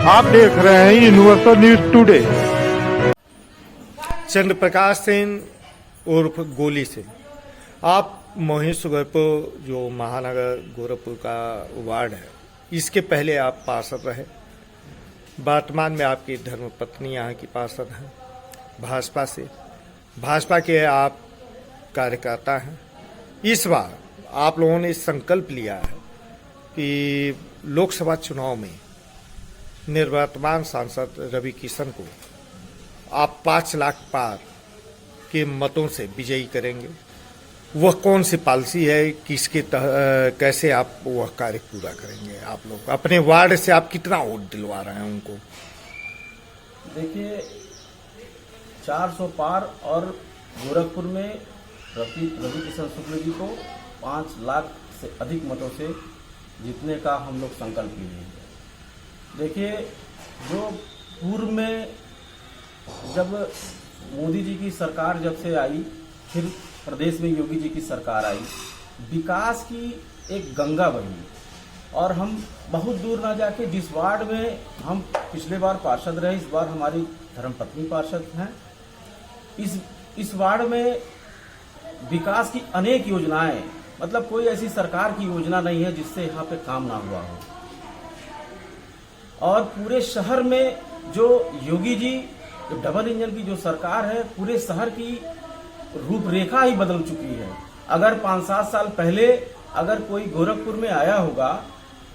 आप देख रहे हैं universal news today. Chandraprakash Sen उर्फ गोली से आप मोहित गोरखपुर जो महानगर गोरखपुर का वार्ड है, इसके पहले आप पार्षद रहे। वर्तमान में आपकी धर्मपत्नी यहाँ की पार्षद हैं भाजपा से। भाजपा के आप कार्यकर्ता हैं। इस बार आप लोगों ने संकल्प लिया है कि लोकसभा चुनाव में निवर्तमान सांसद रवि किशन को आप 5 लाख पार के मतों से विजयी करेंगे। वह कौन सी पॉलिसी है, किसके कैसे आप वह कार्य पूरा करेंगे? आप लोग अपने वार्ड से आप कितना वोट दिलवा रहे हैं उनको? देखिए, 400 पार और गोरखपुर में रवि किशन शुक्ल जी को 5 लाख से अधिक मतों से जीतने का हम लोग संकल्प लिए हैं। देखिए, जो पूर्व में जब मोदी जी की सरकार जब से आई, फिर प्रदेश में योगी जी की सरकार आई, विकास की एक गंगा बही और हम बहुत दूर ना जाके जिस वार्ड में हम पिछले बार पार्षद रहे, इस बार हमारी धर्मपत्नी पार्षद हैं। इस वार्ड में विकास की अनेक योजनाएं, मतलब कोई ऐसी सरकार की योजना नहीं है जिससे यहाँ पे काम ना हुआ हो। और पूरे शहर में जो योगी जी डबल इंजन की जो सरकार है, पूरे शहर की रूपरेखा ही बदल चुकी है। अगर 5-7 साल पहले अगर कोई गोरखपुर में आया होगा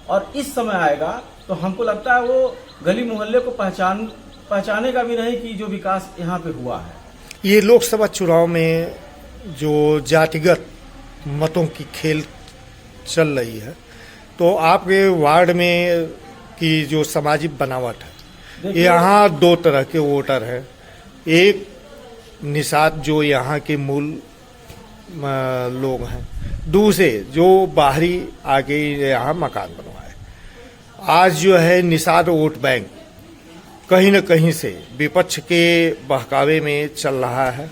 और इस समय आएगा तो हमको लगता है वो गली मोहल्ले को पहचानेगा भी नहीं कि जो विकास यहाँ पे हुआ है। ये लोकसभा चुनाव में जो जातिगत मतों की खेल चल रही है, तो आपके वार्ड में की जो सामाजिक बनावट है, यहाँ 2 तरह के वोटर हैं। एक निषाद जो यहाँ के मूल लोग हैं, दूसरे जो बाहरी आके यहाँ मकान बनवाए। आज जो है निषाद वोट बैंक कहीं न कहीं से विपक्ष के बहकावे में चल रहा है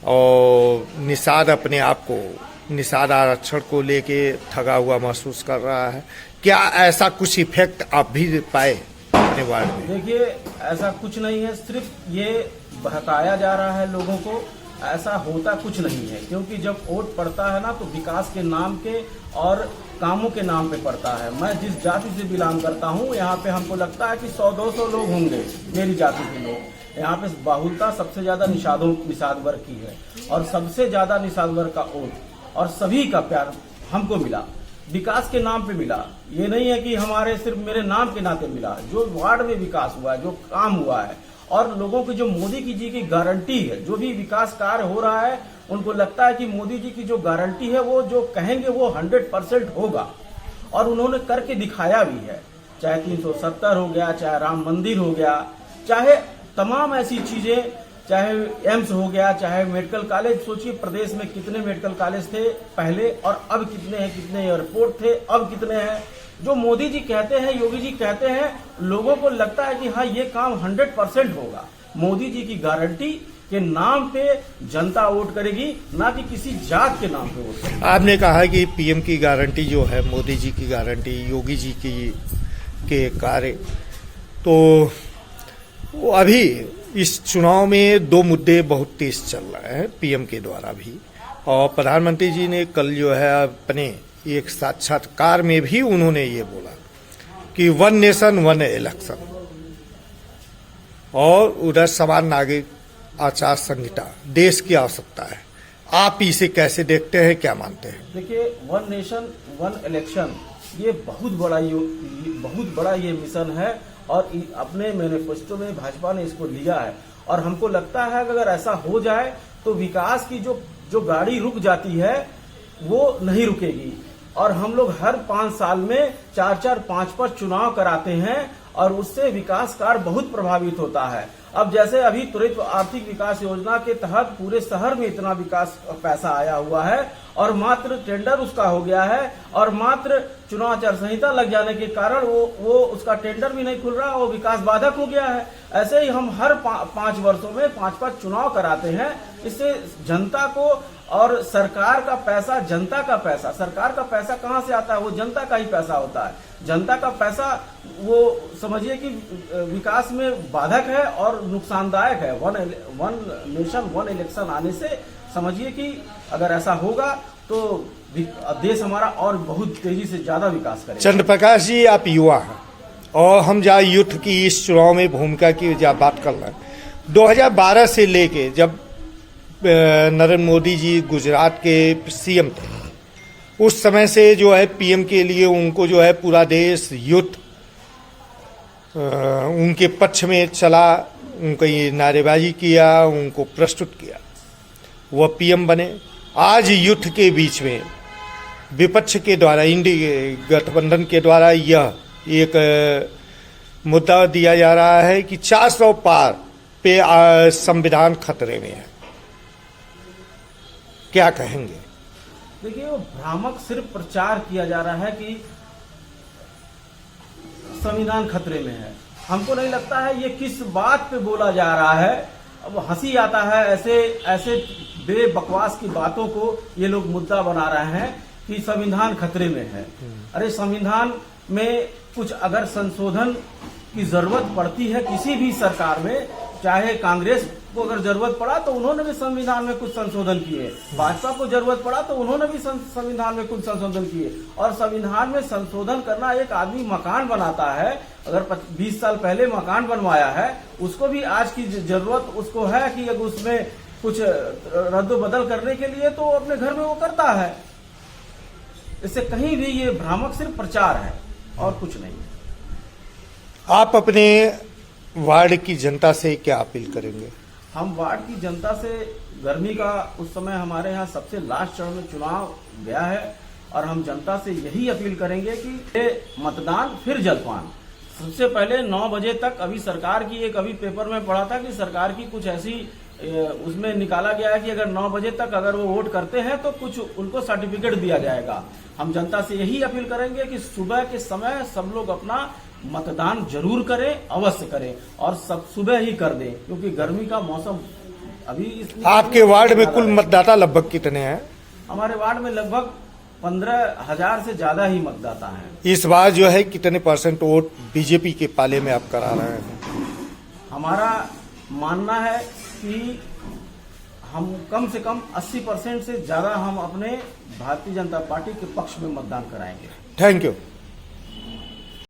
और निषाद अपने आप को निषाद आरक्षण को लेके ठगा हुआ महसूस कर रहा है। क्या ऐसा कुछ इफेक्ट आप भी पाए अपने वार्ड में? देखिए, ऐसा कुछ नहीं है, सिर्फ ये बहकाया जा रहा है लोगों को। ऐसा होता कुछ नहीं है, क्योंकि जब वोट पड़ता है ना तो विकास के नाम के और कामों के नाम पे पड़ता है। मैं जिस जाति से बिलोंग करता हूँ, यहाँ पे हमको लगता है कि 100-200 लोग होंगे मेरी जाति के लोग। यहाँ पे बहुलता सबसे ज्यादा निषाद वर्ग की है और सबसे ज्यादा निषाद वर्ग का वोट और सभी का प्यार हमको मिला, विकास के नाम पे मिला। ये नहीं है कि हमारे सिर्फ मेरे नाम के नाते मिला। जो वार्ड में विकास हुआ है, जो काम हुआ है और लोगों की जो मोदी जी की गारंटी है, जो भी विकास कार्य हो रहा है, उनको लगता है कि मोदी जी की जो गारंटी है वो जो कहेंगे वो 100% होगा और उन्होंने करके दिखाया भी है। चाहे 370 हो गया, चाहे राम मंदिर हो गया, चाहे तमाम ऐसी चीजें, चाहे एम्स हो गया, चाहे मेडिकल कॉलेज। सोचिए प्रदेश में कितने मेडिकल कॉलेज थे पहले और अब कितने हैं, कितने एयरपोर्ट थे अब कितने हैं। जो मोदी जी कहते हैं, योगी जी कहते हैं, लोगों को लगता है कि हाँ ये काम 100% होगा। मोदी जी की गारंटी के नाम पे जनता वोट करेगी, ना कि किसी जात के नाम पे वोट करेगी। आपने कहा कि पीएम की गारंटी जो है, मोदी जी की गारंटी, योगी जी की के कार्य, तो वो अभी इस चुनाव में 2 मुद्दे बहुत तेज चल रहे हैं पीएम के द्वारा भी, और प्रधानमंत्री जी ने कल जो है अपने एक साक्षात्कार में भी उन्होंने ये बोला कि 1 नेशन 1 इलेक्शन, और उधर समान नागरिक आचार संहिता देश की आवश्यकता है। आप इसे कैसे देखते हैं, क्या मानते हैं? देखिए, 1 नेशन 1 इलेक्शन ये बहुत बड़ा ये मिशन है और अपने मैनिफेस्टो में भाजपा ने इसको लिया है और हमको लगता है कि अगर ऐसा हो जाए तो विकास की जो गाड़ी रुक जाती है वो नहीं रुकेगी। और हम लोग हर 5 साल में 4-4, 5-5 चुनाव कराते हैं और उससे विकास कार्य बहुत प्रभावित होता है। अब जैसे अभी त्वरित आर्थिक विकास योजना के तहत पूरे शहर में इतना विकास पैसा आया हुआ है और मात्र टेंडर उसका हो गया है और मात्र चुनाव आचार संहिता लग जाने के कारण वो उसका टेंडर भी नहीं खुल रहा, वो विकास बाधक हो गया है। ऐसे ही हम हर 5 वर्षों में 5-5 चुनाव कराते हैं। इससे जनता को और सरकार का पैसा, जनता का पैसा, सरकार का पैसा कहाँ से आता है? वो जनता का ही पैसा होता है। जनता का पैसा वो समझिए कि विकास में बाधक है और नुकसानदायक है। वन नेशन वन इलेक्शन आने से समझिए कि अगर ऐसा होगा तो देश हमारा और बहुत तेजी से ज्यादा विकास करेगा। चंद्रप्रकाश जी, आप युवा हैं और हम जहाँ यूथ की इस चुनाव में भूमिका की जहाँ बात कर रहे हैं, 2012 से लेके जब नरेंद्र मोदी जी गुजरात के सीएम थे, उस समय से जो है पीएम के लिए उनको जो है पूरा देश यूथ उनके पक्ष में चला, उनकी नारेबाजी किया, उनको प्रस्तुत किया, वह पीएम बने। आज यूथ के बीच में विपक्ष के द्वारा, इंडी गठबंधन के द्वारा यह एक मुद्दा दिया जा रहा है कि 400 पार पे संविधान खतरे में है। क्या कहेंगे? देखिए, वो भ्रामक सिर्फ प्रचार किया जा रहा है कि संविधान खतरे में है। हमको नहीं लगता है ये किस बात पे बोला जा रहा है। अब हंसी आता है ऐसे बेबकवास की बातों को ये लोग मुद्दा बना रहे हैं कि संविधान खतरे में है। अरे संविधान में कुछ अगर संशोधन की जरूरत पड़ती है किसी भी सरकार में, चाहे कांग्रेस को अगर जरूरत पड़ा तो उन्होंने भी संविधान में कुछ संशोधन किए, भाजपा को जरूरत पड़ा तो उन्होंने भी संविधान में कुछ संशोधन किए। और संविधान में संशोधन करना, एक आदमी मकान बनाता है, अगर 20 साल पहले मकान बनवाया है, उसको भी आज की जरूरत उसको है कि अगर उसमें कुछ रद्द-बदल करने के लिए तो अपने घर में वो करता है। इससे कहीं भी ये भ्रामक सिर्फ प्रचार है और कुछ नहीं। आप अपने वार्ड की जनता से क्या अपील करेंगे? हम वार्ड की जनता से, गर्मी का उस समय हमारे यहाँ सबसे लास्ट चरण में चुनाव गया है और हम जनता से यही अपील करेंगे कि मतदान फिर जलपान। सबसे पहले 9 बजे तक, अभी सरकार की अभी पेपर में पढ़ा था कि सरकार की कुछ ऐसी उसमें निकाला गया है कि अगर 9 बजे तक अगर वो वोट करते हैं तो कुछ उनको सर्टिफिकेट दिया जाएगा। हम जनता से यही अपील करेंगे कि सुबह के समय सब लोग अपना मतदान जरूर करें, अवश्य करें और सब सुबह ही कर दें, क्योंकि गर्मी का मौसम अभी। आपके वार्ड में कुल मतदाता लगभग कितने हैं? हमारे वार्ड में लगभग 15,000 से ज्यादा ही मतदाता हैं। इस बार जो है कितने % वोट बीजेपी के पाले में आप करा रहे हैं? हमारा मानना है कि हम कम से कम 80% से ज्यादा हम अपने भारतीय जनता पार्टी के पक्ष में मतदान कराएंगे। Thank you.